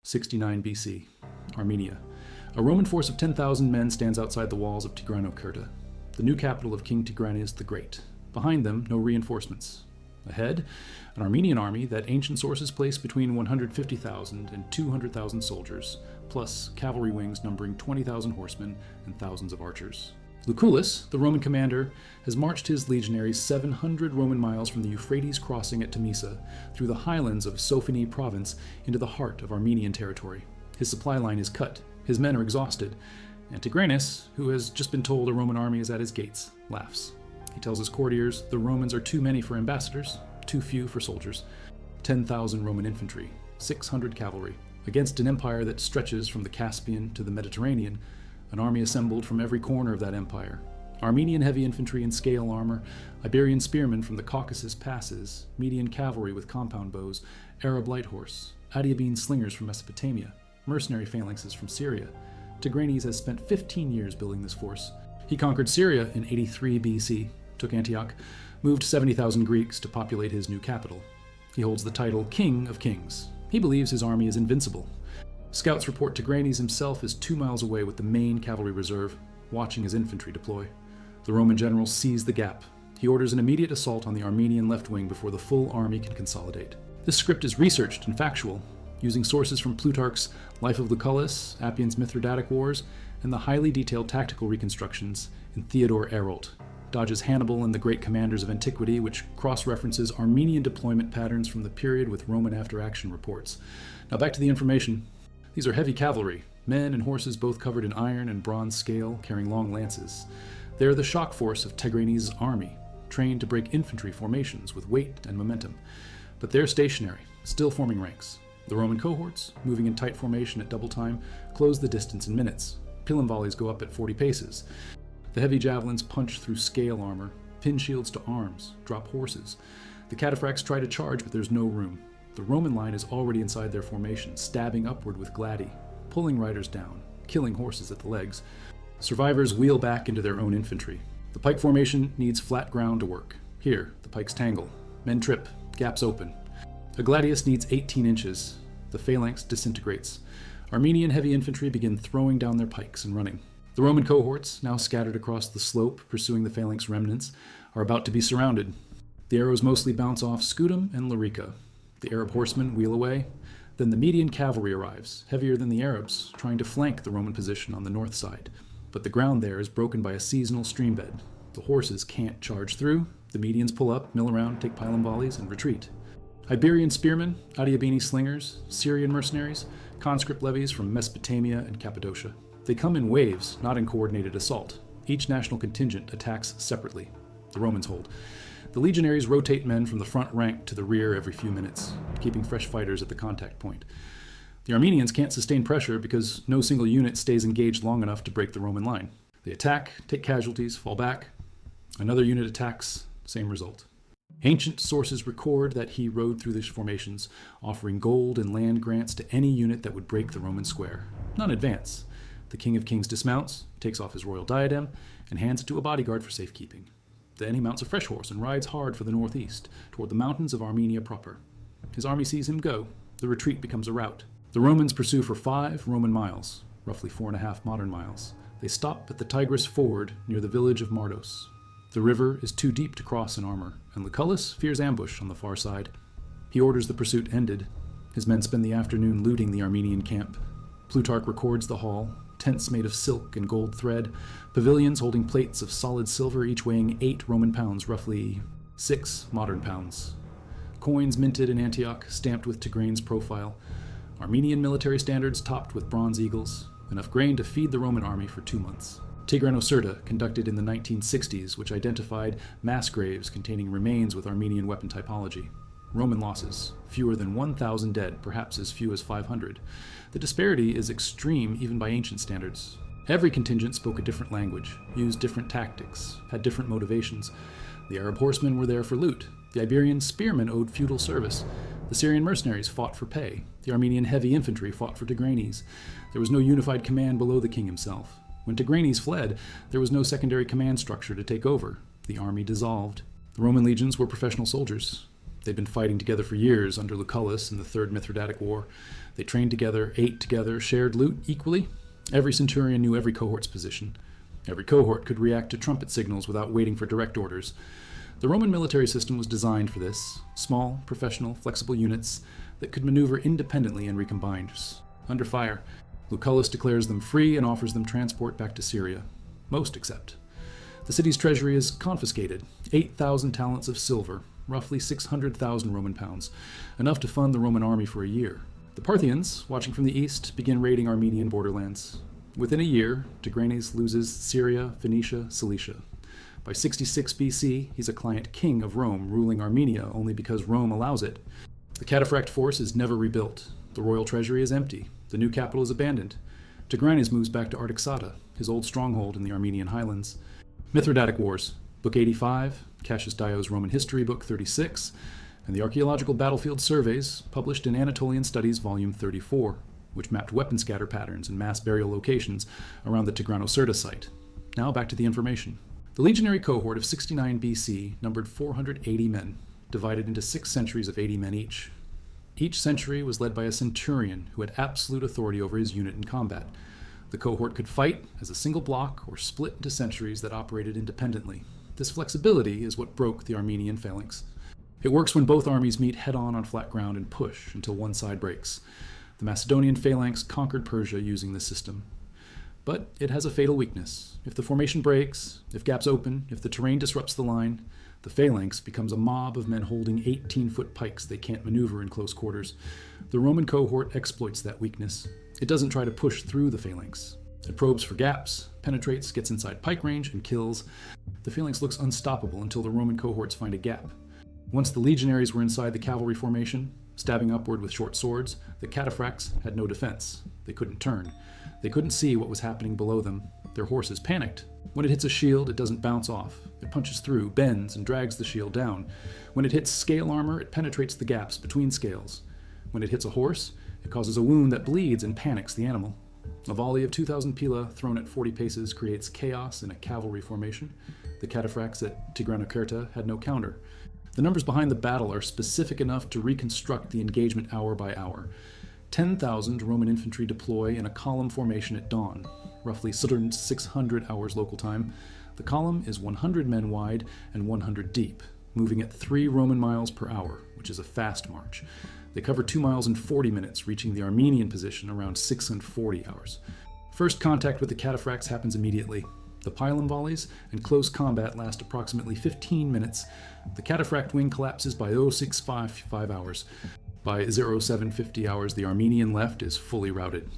69 BC, Armenia. A Roman force of 10,000 men stands outside the walls of Tigranocerta, the new capital of King Tigranes the Great. Behind them, no reinforcements. Ahead, an Armenian army that ancient sources place between 150,000 and 200,000 soldiers, plus cavalry wings numbering 20,000 horsemen and thousands of archers. Lucullus, the Roman commander, has marched his legionaries 700 Roman miles from the Euphrates crossing at Temesa through the highlands of Sophene province into the heart of Armenian territory. His supply line is cut, his men are exhausted, and Tigranes, who has just been told a Roman army is at his gates, laughs. He tells his courtiers the Romans are too many for ambassadors, too few for soldiers. 10,000 Roman infantry, 600 cavalry, against an empire that stretches from the Caspian to the Mediterranean, an army assembled from every corner of that empire. Armenian heavy infantry in scale armor, Iberian spearmen from the Caucasus passes, Median cavalry with compound bows, Arab light horse, Adiabene slingers from Mesopotamia, mercenary phalanxes from Syria. Tigranes has spent 15 years building this force. He conquered Syria in 83 BC, took Antioch, moved 70,000 Greeks to populate his new capital. He holds the title King of Kings. He believes his army is invincible. Scouts report Tigranes himself is 2 miles away with the main cavalry reserve, watching his infantry deploy. The Roman general sees the gap. He orders an immediate assault on the Armenian left wing before the full army can consolidate. This script is researched and factual, using sources from Plutarch's Life of Lucullus, Appian's Mithridatic Wars, and the highly detailed tactical reconstructions in Theodore Errolt, Dodge's Hannibal and the Great Commanders of Antiquity, which cross-references Armenian deployment patterns from the period with Roman after-action reports. Now back to the information. These are heavy cavalry, men and horses both covered in iron and bronze scale, carrying long lances. They are the shock force of Tigranes' army, trained to break infantry formations with weight and momentum. But they're stationary, still forming ranks. The Roman cohorts, moving in tight formation at double time, close the distance in minutes. Pilum volleys go up at 40 paces. The heavy javelins punch through scale armor, pin shields to arms, drop horses. The cataphracts try to charge, but there's no room. The Roman line is already inside their formation, stabbing upward with gladi, pulling riders down, killing horses at the legs. Survivors wheel back into their own infantry. The pike formation needs flat ground to work. Here, the pikes tangle. Men trip, gaps open. A gladius needs 18 inches. The phalanx disintegrates. Armenian heavy infantry begin throwing down their pikes and running. The Roman cohorts, now scattered across the slope pursuing the phalanx remnants, are about to be surrounded. The arrows mostly bounce off Scutum and Larica. The Arab horsemen wheel away. Then the Median cavalry arrives, heavier than the Arabs, trying to flank the Roman position on the north side. But the ground there is broken by a seasonal streambed. The horses can't charge through. The Medians pull up, mill around, take pilum volleys, and retreat. Iberian spearmen, Adiabene slingers, Syrian mercenaries, conscript levies from Mesopotamia and Cappadocia. They come in waves, not in coordinated assault. Each national contingent attacks separately. The Romans hold. The legionaries rotate men from the front rank to the rear every few minutes, keeping fresh fighters at the contact point. The Armenians can't sustain pressure because no single unit stays engaged long enough to break the Roman line. They attack, take casualties, fall back. Another unit attacks, same result. Ancient sources record that he rode through these formations, offering gold and land grants to any unit that would break the Roman square. None advance. The King of Kings dismounts, takes off his royal diadem, and hands it to a bodyguard for safekeeping. Then he mounts a fresh horse and rides hard for the northeast, toward the mountains of Armenia proper. His army sees him go. The retreat becomes a rout. The Romans pursue for 5 Roman miles, roughly 4.5 modern miles. They stop at the Tigris ford near the village of Mardos. The river is too deep to cross in armor, and Lucullus fears ambush on the far side. He orders the pursuit ended. His men spend the afternoon looting the Armenian camp. Plutarch records the haul, tents made of silk and gold thread, pavilions holding plates of solid silver, each weighing 8 Roman pounds, roughly 6 modern pounds. Coins minted in Antioch, stamped with Tigranes' profile. Armenian military standards topped with bronze eagles. Enough grain to feed the Roman army for 2 months. Tigranocerta, conducted in the 1960s, which identified mass graves containing remains with Armenian weapon typology. Roman losses, fewer than 1,000 dead, perhaps as few as 500. The disparity is extreme even by ancient standards. Every contingent spoke a different language, used different tactics, had different motivations. The Arab horsemen were there for loot. The Iberian spearmen owed feudal service. The Syrian mercenaries fought for pay. The Armenian heavy infantry fought for Tigranes. There was no unified command below the king himself. When Tigranes fled, there was no secondary command structure to take over. The army dissolved. The Roman legions were professional soldiers. They'd been fighting together for years under Lucullus in the Third Mithridatic War. They trained together, ate together, shared loot equally. Every centurion knew every cohort's position. Every cohort could react to trumpet signals without waiting for direct orders. The Roman military system was designed for this: small, professional, flexible units that could maneuver independently and recombine. Under fire, Lucullus declares them free and offers them transport back to Syria. Most accept. The city's treasury is confiscated, 8,000 talents of silver, roughly 600,000 Roman pounds, enough to fund the Roman army for a year. The Parthians, watching from the east, begin raiding Armenian borderlands. Within a year, Tigranes loses Syria, Phoenicia, Cilicia. By 66 BC, he's a client king of Rome, ruling Armenia only because Rome allows it. The cataphract force is never rebuilt. The royal treasury is empty. The new capital is abandoned. Tigranes moves back to Artaxata, his old stronghold in the Armenian highlands. Mithridatic Wars, Book 85, Cassius Dio's Roman History, Book 36, and the Archaeological Battlefield Surveys, published in Anatolian Studies, Volume 34, which mapped weapon scatter patterns and mass burial locations around the Tigranocerta site. Now back to the information. The legionary cohort of 69 BC numbered 480 men, divided into 6 centuries of 80 men each. Each century was led by a centurion who had absolute authority over his unit in combat. The cohort could fight as a single block or split into centuries that operated independently. This flexibility is what broke the Armenian phalanx. It works when both armies meet head-on on flat ground and push until one side breaks. The Macedonian phalanx conquered Persia using this system. But it has a fatal weakness. If the formation breaks, if gaps open, if the terrain disrupts the line, the phalanx becomes a mob of men holding 18-foot pikes they can't maneuver in close quarters. The Roman cohort exploits that weakness. It doesn't try to push through the phalanx. It probes for gaps, penetrates, gets inside pike range, and kills. The phalanx looks unstoppable until the Roman cohorts find a gap. Once the legionaries were inside the cavalry formation, stabbing upward with short swords, the cataphracts had no defense. They couldn't turn. They couldn't see what was happening below them. Their horses panicked. When it hits a shield, it doesn't bounce off. It punches through, bends, and drags the shield down. When it hits scale armor, it penetrates the gaps between scales. When it hits a horse, it causes a wound that bleeds and panics the animal. A volley of 2,000 pila thrown at 40 paces creates chaos in a cavalry formation. The cataphracts at Tigranocerta had no counter. The numbers behind the battle are specific enough to reconstruct the engagement hour by hour. 10,000 Roman infantry deploy in a column formation at dawn, roughly 600 hours local time. The column is 100 men wide and 100 deep, moving at 3 Roman miles per hour, which is a fast march. They cover 2 miles in 40 minutes, reaching the Armenian position around 6 and 40 hours. First contact with the cataphracts happens immediately. The pylon volleys and close combat last approximately 15 minutes. The cataphract wing collapses by 0655 hours. By 0750 hours, the Armenian left is fully routed.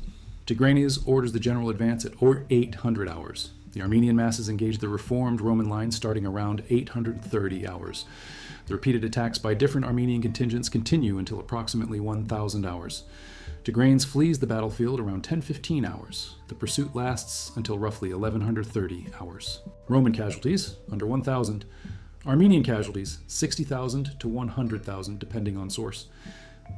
Tigranes orders the general advance at 800 hours. The Armenian masses engage the reformed Roman lines starting around 830 hours. The repeated attacks by different Armenian contingents continue until approximately 1,000 hours. Tigranes flees the battlefield around 1015 hours. The pursuit lasts until roughly 1130 hours. Roman casualties, under 1,000. Armenian casualties, 60,000 to 100,000, depending on source.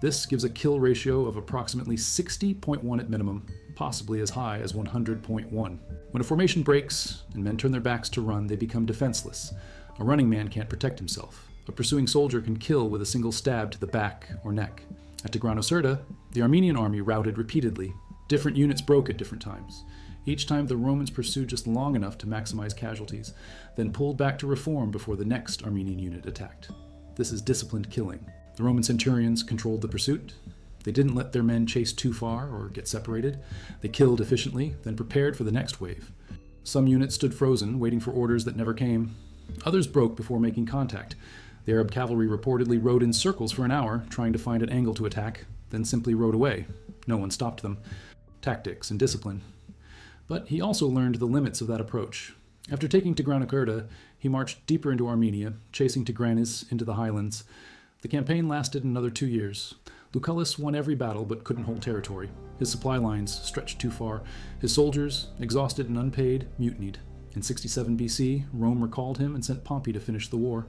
This gives a kill ratio of approximately 60.1 at minimum, possibly as high as 100.1. When a formation breaks and men turn their backs to run, they become defenseless. A running man can't protect himself. A pursuing soldier can kill with a single stab to the back or neck. At Tigranocerta, the Armenian army routed repeatedly. Different units broke at different times. Each time the Romans pursued just long enough to maximize casualties, then pulled back to reform before the next Armenian unit attacked. This is disciplined killing. The Roman centurions controlled the pursuit. They didn't let their men chase too far or get separated. They killed efficiently, then prepared for the next wave. Some units stood frozen, waiting for orders that never came. Others broke before making contact. The Arab cavalry reportedly rode in circles for an hour, trying to find an angle to attack, then simply rode away. No one stopped them. Tactics and discipline. But he also learned the limits of that approach. After taking Tigranocerta, he marched deeper into Armenia, chasing Tigranes into the highlands. The campaign lasted another 2 years. Lucullus won every battle but couldn't hold territory. His supply lines stretched too far. His soldiers, exhausted and unpaid, mutinied. In 67 BC, Rome recalled him and sent Pompey to finish the war.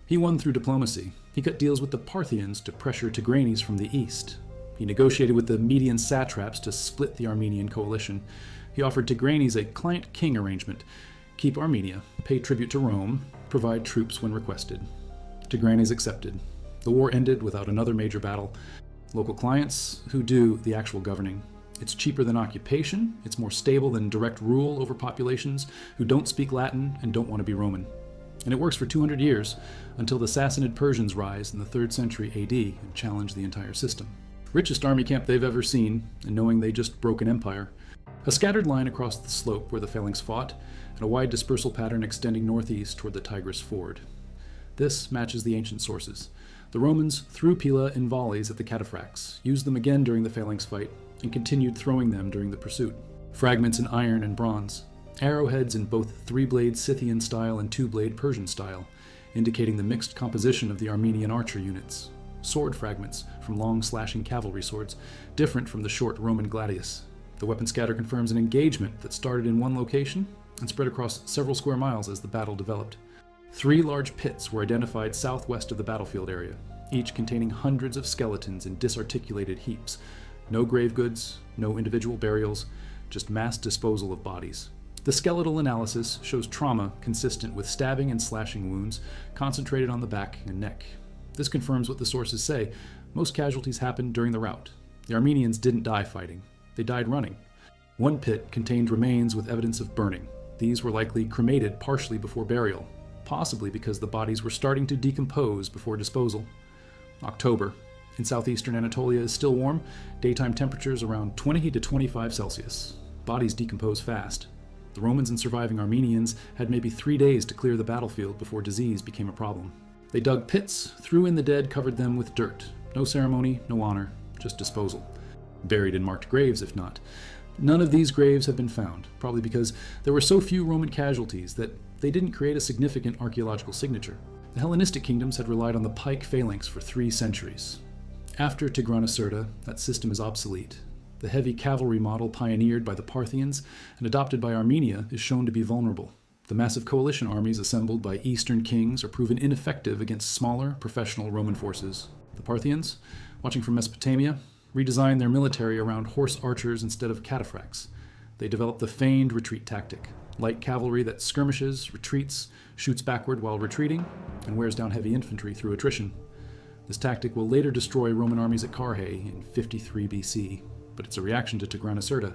He won through diplomacy. He cut deals with the Parthians to pressure Tigranes from the east. He negotiated with the Median satraps to split the Armenian coalition. He offered Tigranes a client-king arrangement: keep Armenia, pay tribute to Rome, provide troops when requested. Tigranes accepted. The war ended without another major battle. Local clients who do the actual governing. It's cheaper than occupation, it's more stable than direct rule over populations who don't speak Latin and don't want to be Roman. And it works for 200 years, until the Sassanid Persians rise in the 3rd century AD and challenge the entire system. Richest army camp they've ever seen, and knowing they just broke an empire. A scattered line across the slope where the phalanx fought, and a wide dispersal pattern extending northeast toward the Tigris ford. This matches the ancient sources. The Romans threw pila in volleys at the cataphracts, used them again during the phalanx fight, and continued throwing them during the pursuit. Fragments in iron and bronze. Arrowheads in both 3-blade Scythian style and 2-blade Persian style, indicating the mixed composition of the Armenian archer units. Sword fragments from long slashing cavalry swords, different from the short Roman gladius. The weapon scatter confirms an engagement that started in one location and spread across several square miles as the battle developed. 3 large pits were identified southwest of the battlefield area, each containing hundreds of skeletons in disarticulated heaps. No grave goods, no individual burials, just mass disposal of bodies. The skeletal analysis shows trauma consistent with stabbing and slashing wounds concentrated on the back and neck. This confirms what the sources say. Most casualties happened during the rout. The Armenians didn't die fighting. They died running. One pit contained remains with evidence of burning. These were likely cremated partially before burial, possibly because the bodies were starting to decompose before disposal. October. In southeastern Anatolia is still warm, daytime temperatures around 20 to 25 Celsius. Bodies decompose fast. The Romans and surviving Armenians had maybe 3 days to clear the battlefield before disease became a problem. They dug pits, threw in the dead, covered them with dirt. No ceremony, no honor, just disposal. Buried in marked graves, if not. None of these graves have been found, probably because there were so few Roman casualties that they didn't create a significant archaeological signature. The Hellenistic kingdoms had relied on the pike phalanx for 3 centuries. After Tigranocerta, that system is obsolete. The heavy cavalry model pioneered by the Parthians and adopted by Armenia is shown to be vulnerable. The massive coalition armies assembled by Eastern kings are proven ineffective against smaller, professional Roman forces. The Parthians, watching from Mesopotamia, redesigned their military around horse archers instead of cataphracts. They developed the feigned retreat tactic, light cavalry that skirmishes, retreats, shoots backward while retreating, and wears down heavy infantry through attrition. This tactic will later destroy Roman armies at Carrhae in 53 BC, but it's a reaction to Tigranocerta.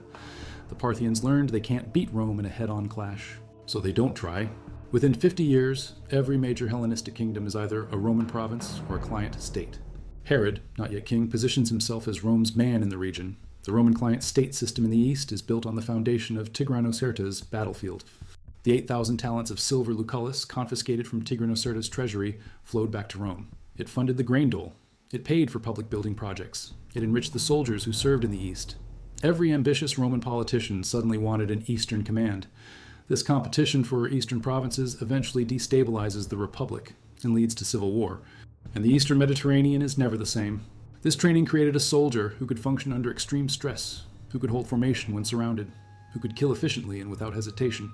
The Parthians learned they can't beat Rome in a head-on clash, so they don't try. Within 50 years, every major Hellenistic kingdom is either a Roman province or a client state. Herod, not yet king, positions himself as Rome's man in the region. The Roman client state system in the east is built on the foundation of Tigranocerta's battlefield. The 8,000 talents of silver Lucullus confiscated from Tigranocerta's treasury flowed back to Rome. It funded the grain dole. It paid for public building projects. It enriched the soldiers who served in the east. Every ambitious Roman politician suddenly wanted an eastern command. This competition for eastern provinces eventually destabilizes the republic and leads to civil war. And the eastern Mediterranean is never the same. This training created a soldier who could function under extreme stress, who could hold formation when surrounded, who could kill efficiently and without hesitation.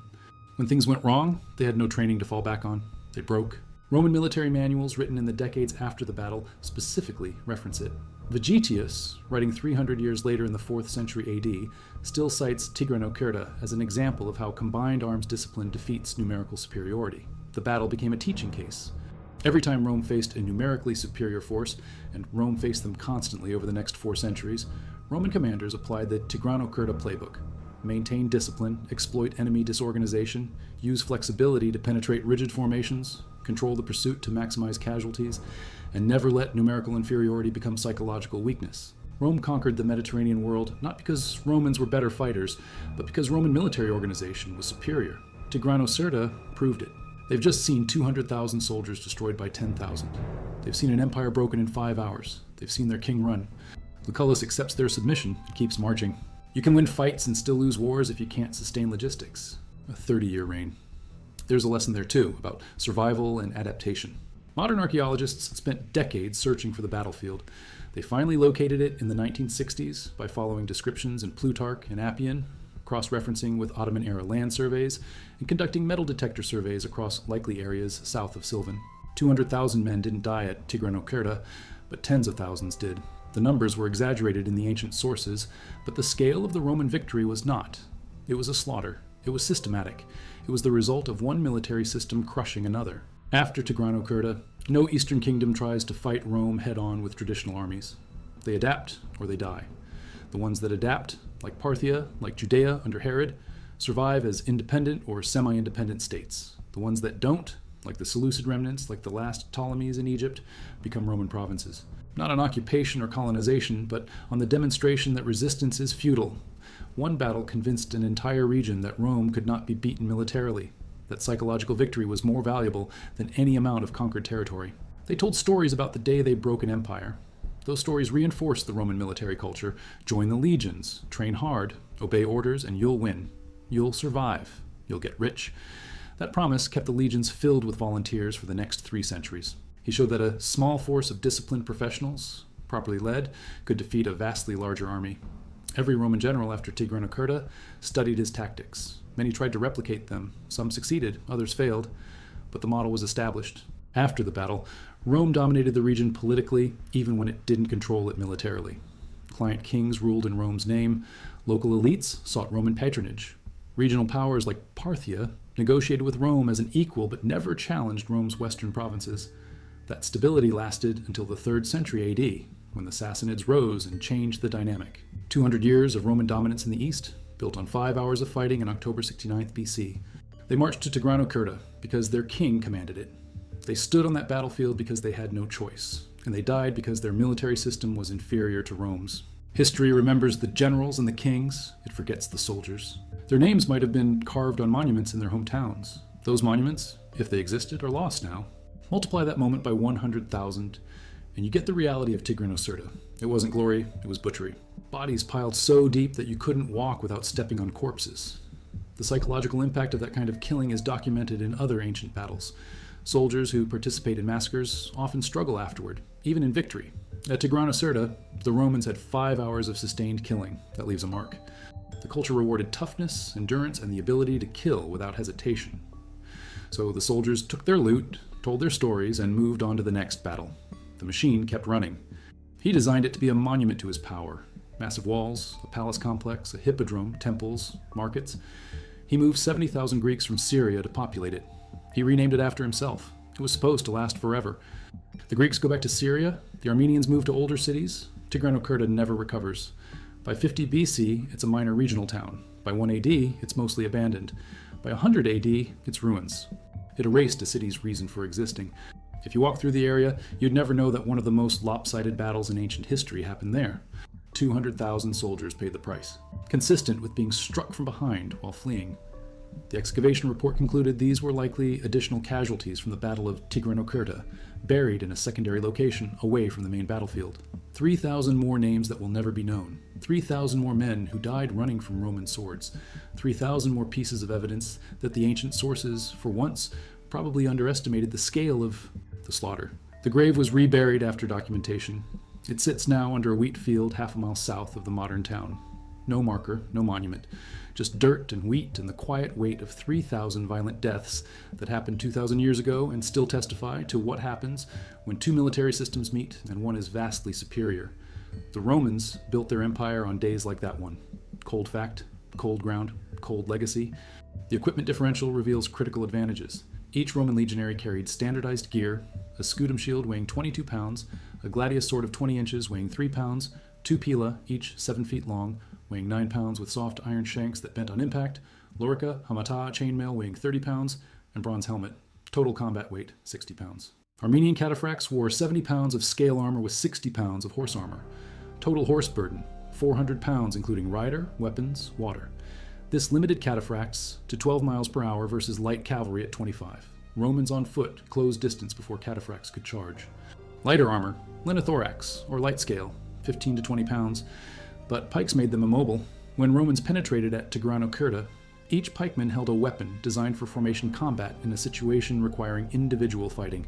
When things went wrong, they had no training to fall back on. They broke. Roman military manuals written in the decades after the battle specifically reference it. Vegetius, writing 300 years later in the 4th century AD, still cites Tigranocerta as an example of how combined arms discipline defeats numerical superiority. The battle became a teaching case. Every time Rome faced a numerically superior force, and Rome faced them constantly over the next 4 centuries, Roman commanders applied the Tigranocerta playbook. Maintain discipline, exploit enemy disorganization, use flexibility to penetrate rigid formations, control the pursuit to maximize casualties, and never let numerical inferiority become psychological weakness. Rome conquered the Mediterranean world not because Romans were better fighters, but because Roman military organization was superior. Tigranocerta proved it. They've just seen 200,000 soldiers destroyed by 10,000. They've seen an empire broken in 5 hours. They've seen their king run. Lucullus accepts their submission and keeps marching. You can win fights and still lose wars if you can't sustain logistics. A 30-year reign. There's a lesson there too, about survival and adaptation. Modern archaeologists spent decades searching for the battlefield. They finally located it in the 1960s by following descriptions in Plutarch and Appian, cross-referencing with Ottoman-era land surveys, and conducting metal detector surveys across likely areas south of Sylvan. 200,000 men didn't die at Tigranocerta, but tens of thousands did. The numbers were exaggerated in the ancient sources, but the scale of the Roman victory was not. It was a slaughter. It was systematic. It was the result of one military system crushing another. After Tigranocerta, no Eastern kingdom tries to fight Rome head-on with traditional armies. They adapt or they die. The ones that adapt, like Parthia, like Judea under Herod, survive as independent or semi-independent states. The ones that don't, like the Seleucid remnants, like the last Ptolemies in Egypt, become Roman provinces. Not on occupation or colonization, but on the demonstration that resistance is futile. One battle convinced an entire region that Rome could not be beaten militarily, that psychological victory was more valuable than any amount of conquered territory. They told stories about the day they broke an empire. Those stories reinforced the Roman military culture. Join the legions, train hard, obey orders, and you'll win. You'll survive. You'll get rich. That promise kept the legions filled with volunteers for the next 3 centuries. He showed that a small force of disciplined professionals, properly led, could defeat a vastly larger army. Every Roman general after Tigranocerta studied his tactics. Many tried to replicate them. Some succeeded, others failed, but the model was established. After the battle, Rome dominated the region politically, even when it didn't control it militarily. Client kings ruled in Rome's name. Local elites sought Roman patronage. Regional powers like Parthia negotiated with Rome as an equal, but never challenged Rome's western provinces. That stability lasted until the 3rd century AD, when the Sassanids rose and changed the dynamic. 200 years of Roman dominance in the east, built on 5 hours of fighting in October 69 BC. They marched to Tigranocerta because their king commanded it. They stood on that battlefield because they had no choice, and they died because their military system was inferior to Rome's. History remembers the generals and the kings, it forgets the soldiers. Their names might have been carved on monuments in their hometowns. Those monuments, if they existed, are lost now. Multiply that moment by 100,000, and you get the reality of Tigranocerta. It wasn't glory, it was butchery. Bodies piled so deep that you couldn't walk without stepping on corpses. The psychological impact of that kind of killing is documented in other ancient battles. Soldiers who participate in massacres often struggle afterward, even in victory. At Tigranocerta, the Romans had 5 hours of sustained killing. That leaves a mark. The culture rewarded toughness, endurance, and the ability to kill without hesitation. So the soldiers took their loot, told their stories, and moved on to the next battle. The machine kept running. He designed it to be a monument to his power. Massive walls, a palace complex, a hippodrome, temples, markets. He moved 70,000 Greeks from Syria to populate it. He renamed it after himself. It was supposed to last forever. The Greeks go back to Syria, the Armenians move to older cities. Tigranocerta never recovers. By 50 BC, it's a minor regional town. By 1 AD, it's mostly abandoned. By 100 AD, it's ruins. It erased a city's reason for existing. If you walk through the area, you'd never know that one of the most lopsided battles in ancient history happened there. 200,000 soldiers paid the price, consistent with being struck from behind while fleeing. The excavation report concluded these were likely additional casualties from the Battle of Tigranocerta, buried in a secondary location away from the main battlefield. 3,000 more names that will never be known. 3,000 more men who died running from Roman swords. 3,000 more pieces of evidence that the ancient sources, for once, probably underestimated the scale of the slaughter. The grave was reburied after documentation. It sits now under a wheat field half a mile south of the modern town. No marker, no monument, just dirt and wheat and the quiet weight of 3,000 violent deaths that happened 2,000 years ago and still testify to what happens when 2 military systems meet and one is vastly superior. The Romans built their empire on days like that one. Cold fact, cold ground, cold legacy. The equipment differential reveals critical advantages. Each Roman legionary carried standardized gear, a scutum shield weighing 22 pounds, a gladius sword of 20 inches weighing 3 pounds, 2 pila, each 7 feet long, weighing 9 pounds with soft iron shanks that bent on impact, lorica, hamata, chainmail weighing 30 pounds, and bronze helmet. Total combat weight, 60 pounds. Armenian cataphracts wore 70 pounds of scale armor with 60 pounds of horse armor. Total horse burden, 400 pounds including rider, weapons, water. This limited cataphracts to 12 miles per hour versus light cavalry at 25. Romans on foot closed distance before cataphracts could charge. Lighter armor, linothorax, or light scale, 15 to 20 pounds, but pikes made them immobile. When Romans penetrated at Tigranocerta, each pikeman held a weapon designed for formation combat in a situation requiring individual fighting.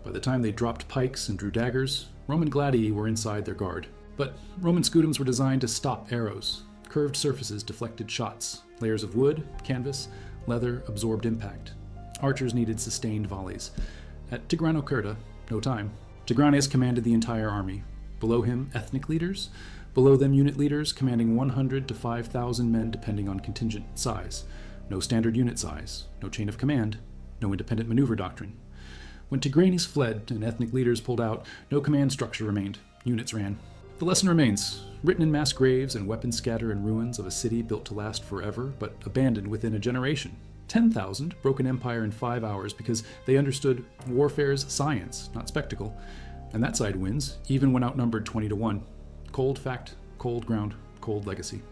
By the time they dropped pikes and drew daggers, Roman gladii were inside their guard. But Roman scutums were designed to stop arrows. Curved surfaces deflected shots. Layers of wood, canvas, leather absorbed impact. Archers needed sustained volleys. At Tigranocerta, no time. Tigranes commanded the entire army. Below him, ethnic leaders. Below them, unit leaders commanding 100 to 5,000 men depending on contingent size. No standard unit size. No chain of command. No independent maneuver doctrine. When Tigranes fled and ethnic leaders pulled out, no command structure remained. Units ran. The lesson remains, written in mass graves and weapons scattered in ruins of a city built to last forever, but abandoned within a generation. 10,000 broke an empire in 5 hours because they understood warfare's science, not spectacle. And that side wins, even when outnumbered 20 to 1. Cold fact, cold ground, cold legacy.